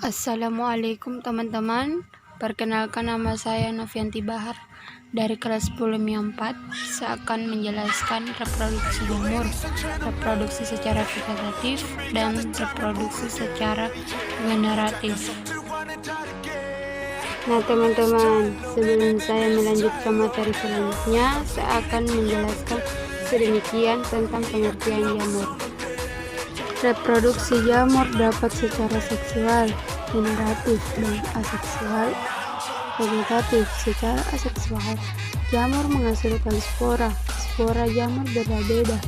Assalamualaikum teman-teman. Perkenalkan, nama saya Novianti Bahar dari kelas 10 MIA 4. Saya akan menjelaskan reproduksi jamur, reproduksi secara vegetatif dan reproduksi secara generatif. Nah teman-teman, sebelum saya melanjutkan materi selanjutnya, saya akan menjelaskan sedemikian tentang pengertian jamur. Reproduksi jamur dapat secara seksual, generatif, dan aseksual. Vegetatif. Secara aseksual, jamur menghasilkan spora. Spora jamur berbeda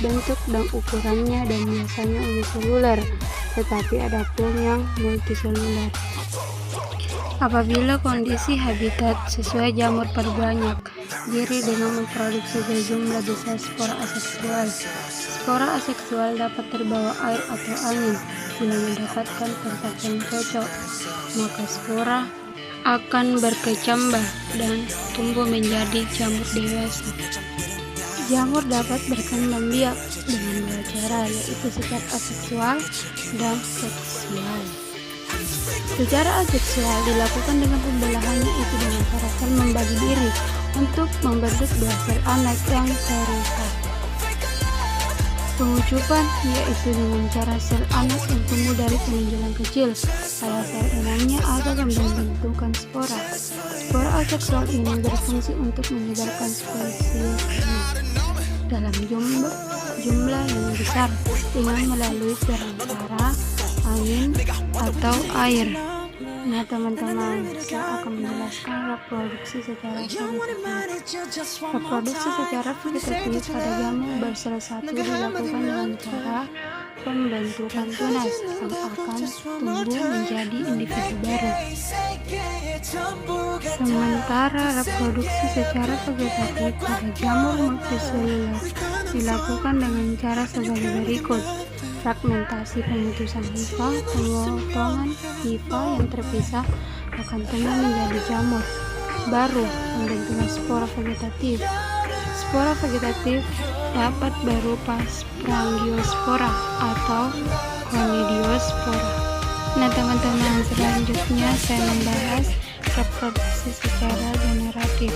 bentuk dan ukurannya dan biasanya uniseluler, tetapi ada pun yang multiseluler. Apabila kondisi habitat sesuai, jamur perbanyak diri dengan memproduksi sejumlah besar spora aseksual. Spora aseksual dapat terbawa air atau angin. Bila mendapatkan kontak yang cocok, maka spora akan berkecambah dan tumbuh menjadi jamur dewasa. Jamur dapat berkembang biak dengan dua cara, yaitu secara aseksual dan seksual. Secara aseksual dilakukan dengan pembelahan, yaitu dengan karakter membagi diri untuk membentuk dua sel anak yang serupa. Pengucupan, yaitu dengan cara sel anak yang tumbuh dari penonjolan kecil pada sel inangnya agar membentukkan spora. Spora aseksual ini berfungsi untuk menyebarkan spesiesnya dalam jumlah yang besar dengan melalui perantara angin atau air. Nah teman-teman, saya akan menjelaskan reproduksi secara vegetatif. Reproduksi secara vegetatif pada jamur bersel satu dilakukan dengan cara pembentukan tunas yang akan tumbuh menjadi individu baru. Sementara reproduksi secara vegetatif pada jamur multiseluler dilakukan dengan cara sebagai berikut: fragmentasi, pemutusan hifa, pemotongan hifa yang terpisah akan tumbuh menjadi jamur baru, pembentukan spora vegetatif. Spora vegetatif dapat berupa sprangiospora atau conidiospora. Nah teman-teman, selanjutnya saya membahas reproduksi secara generatif.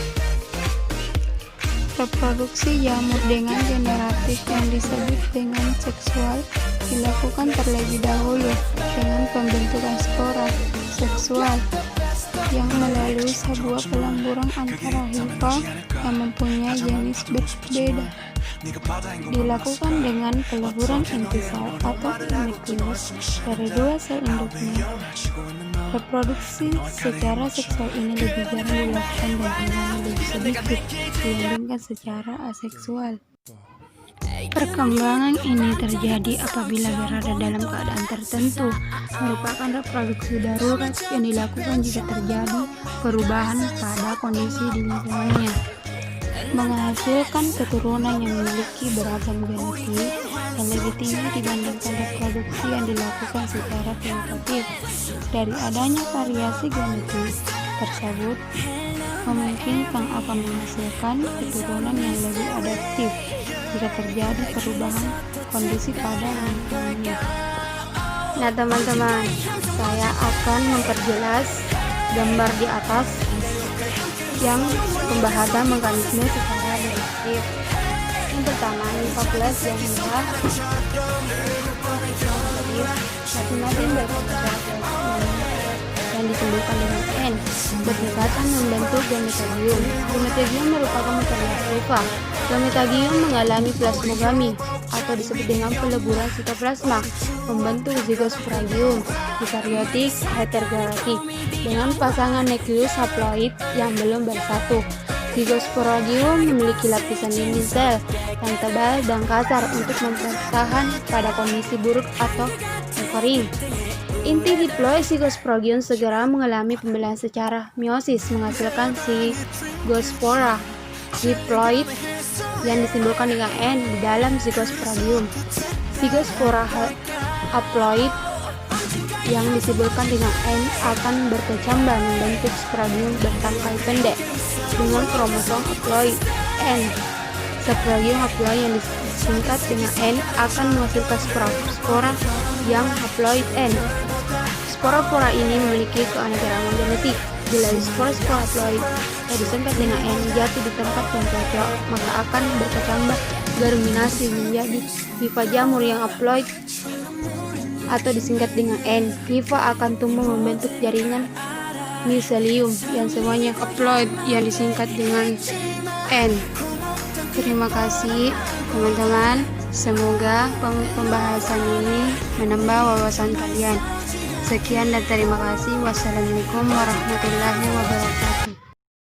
Reproduksi jamur dengan generatif yang disebut dengan seksual dilakukan terlebih dahulu dengan pembentukan spora seksual yang melalui sebuah pelamburan antara hifa yang mempunyai jenis berbeda. Dilakukan dengan peleburan intisal atau nukleus dari dua sel induknya. Reproduksi secara seksual ini lebih jarang dilakukan dan hanya lebih sedikit dibandingkan secara aseksual. Perkembangan ini terjadi apabila berada dalam keadaan tertentu, merupakan reproduksi darurat yang dilakukan jika terjadi perubahan pada kondisi di lingkungannya, menghasilkan keturunan yang memiliki beragam genetik yang lebih tinggi dibandingkan reproduksi yang dilakukan secara vegetatif. Dari adanya variasi genetik tersebut memungkinkan akan menghasilkan keturunan yang lebih adaptif jika terjadi perubahan kondisi pada lingkungannya. Nah teman-teman, saya akan memperjelas gambar di atas yang pembahasan mekanisme secara deduktif. Yang pertama, hifa plus yang murah masing-masing yang ditimbulkan dengan N berdekatan membentuk gametodium. Gametodium merupakan material hifa. Gametodium mengalami plasmogami atau disebut dengan peleburan sitoplasma, membentuk zigosporidium eukariotik heterokaryotik dengan pasangan nukleus haploid yang belum bersatu. Zigosporidium memiliki lapisan dinding sel yang tebal dan kasar untuk mempertahan pada kondisi buruk atau kering. Inti diploid zigosporidium segera mengalami pembelahan secara meiosis menghasilkan zigospora diploid yang disimpulkan dengan N di dalam zigosporidium. Zigospora haploid yang disimpulkan dengan N akan berkecambah membentuk sporadium bertangkai pendek dengan kromosom haploid N. Sporadium haploid yang disingkat dengan N akan menghasilkan spora yang haploid N. spora-spora ini memiliki keanekaragaman genetik. Bila spora-spora haploid yang disingkat dengan N jatuh di tempat yang cocok, maka akan berkecambah germinasi menjadi hifa jamur yang haploid atau disingkat dengan N. Hifa akan tumbuh membentuk jaringan miselium yang semuanya haploid yang disingkat dengan N. Terima kasih teman-teman. Semoga pembahasan ini menambah wawasan kalian. Sekian dan terima kasih. Wassalamualaikum warahmatullahi wabarakatuh.